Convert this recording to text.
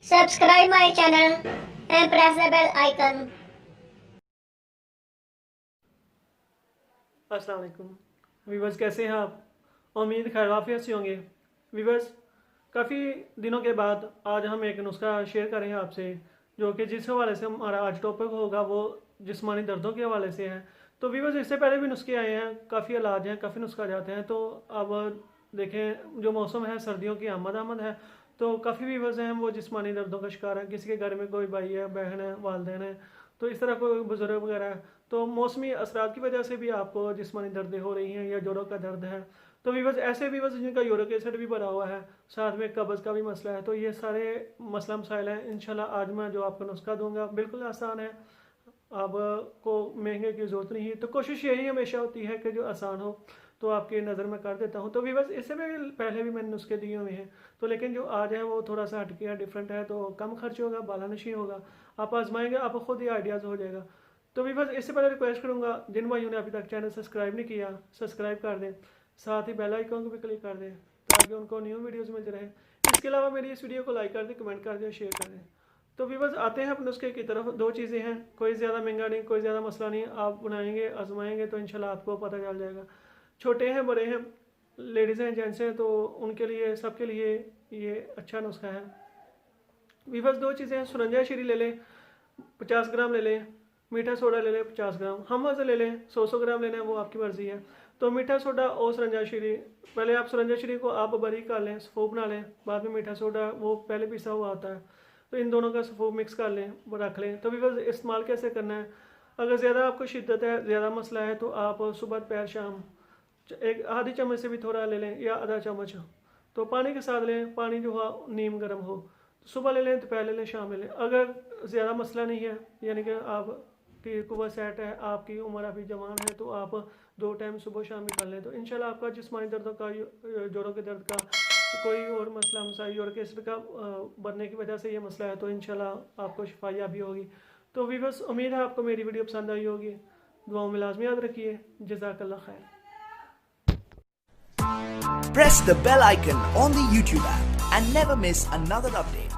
Subscribe my channel and press the bell icon. अस्सलाम वालेकुम viewers, कैसे हैं आप? उम्मीद खैर वाफियत से होंगे। वीवर्स, काफ़ी दिनों के बाद आज हम एक नुस्खा शेयर करेंगे आपसे, जो कि जिस हवाले से हमारा आज टॉपिक होगा वो जिस्मानी दर्दों के हवाले से है। तो वीवर्स, इससे पहले भी नुस्खे आए हैं, काफ़ी इलाज हैं, काफ़ी नुस्खा जाते हैं। तो अब देखें, जो मौसम है सर्दियों की आमद है, तो काफ़ी वीवर्स हैं वो जिस्मानी दर्दों का शिकार है। किसी के घर में कोई भाई है, बहन है, वालदेन है, तो इस तरह कोई बुजुर्ग वगैरह है, तो मौसमी असरात की वजह से भी आपको जिस्मानी दर्दें हो रही हैं या जोड़ों का दर्द है। तो वीवर्स, ऐसे वीवर्स जिनका यूरिक एसिड भी बढ़ा हुआ है, साथ में कब्ज़ का भी मसला है, तो ये सारे मसला मसाइल हैं। इंशाल्लाह आज मैं जो आपको नुस्खा दूंगा बिल्कुल आसान है, आपको महंगे की ज़रूरत नहीं है। तो कोशिश यही हमेशा होती है कि जो आसान हो, तो आपकी नज़र में कर देता हूँ। तो वीवर्स, इससे भी पहले भी मैंने नुस्खे दिए हुए हैं, तो लेकिन जो आज है वो थोड़ा सा हटके है, डिफरेंट है, तो कम खर्च होगा, बालानशी होगा। आप आजमाएंगे, आपको खुद ही आइडियाज़ हो जाएगा। तो वीवर्स, इससे पहले रिक्वेस्ट करूँगा, जिन भाइयों ने अभी तक चैनल सब्सक्राइब नहीं किया, सब्सक्राइब कर दें, साथ ही बेल आइकन को भी क्लिक कर दें ताकि उनको न्यू वीडियोस मिलते रहे। इसके अलावा मेरी इस वीडियो को लाइक कर दें, कमेंट कर दें, शेयर कर दें। तो वीवर्स, आते हैं अपने नुस्खे की तरफ। दो चीज़ें हैं, कोई ज़्यादा महंगा नहीं, कोई ज़्यादा मसला नहीं। आप बनाएंगे, आजमाएंगे, तो इंशाल्लाह आपको पता चल जाएगा। छोटे हैं, बड़े हैं, लेडीज़ हैं, जेंट्स हैं, तो उनके लिए, सबके लिए ये अच्छा नुस्खा है। वीवर्स, दो चीज़ें हैं, सुरंजा शीरी ले लें 50 ग्राम ले लें, मीठा सोडा ले लें 50 ग्राम, हम वज़न ले लें 100 ग्राम लेना है, वो आपकी मर्ज़ी है। तो मीठा सोडा और सुरंजा शीरी, पहले आप सुरंजा शीरी को आप बारीक कर लें, सफ़ूप बना लें, बाद में मीठा सोडा वो पहले पिसा हुआ आता है, तो इन दोनों का सफ़ूप मिक्स कर लें, वो रख लें। तो वीवर्स, इस्तेमाल कैसे करना है, अगर ज़्यादा आपको शिद्दत है, ज़्यादा मसला है, तो आप सुबह दोपहर शाम एक आधी चम्मच से भी थोड़ा ले लें या आधा चम्मच, तो पानी के साथ लें। पानी जो है नीम गर्म हो, तो सुबह ले लें, दोपहर ले लें, शाम ले लें। अगर ज़्यादा मसला नहीं है, यानी कि आपकी कुव्वत सेट है, आपकी उम्र अभी जवान है, तो आप 2 टाइम सुबह शाम भी कर लें, तो इंशाल्लाह आपका जिस्मानी दर्दों का, जोड़ों के दर्द का, कोई और मसला मसाइल यूरिक एसिड का बढ़ने की वजह से ये मसला है, तो इंशाल्लाह आपको शिफायाबी होगी। तो वीवर्स, उम्मीद है आपको मेरी वीडियो पसंद आई होगी। दुआओं में लाजमी याद रखिए। जज़ाकल्लाह खैर। Press the bell icon on the YouTube app and never miss another update.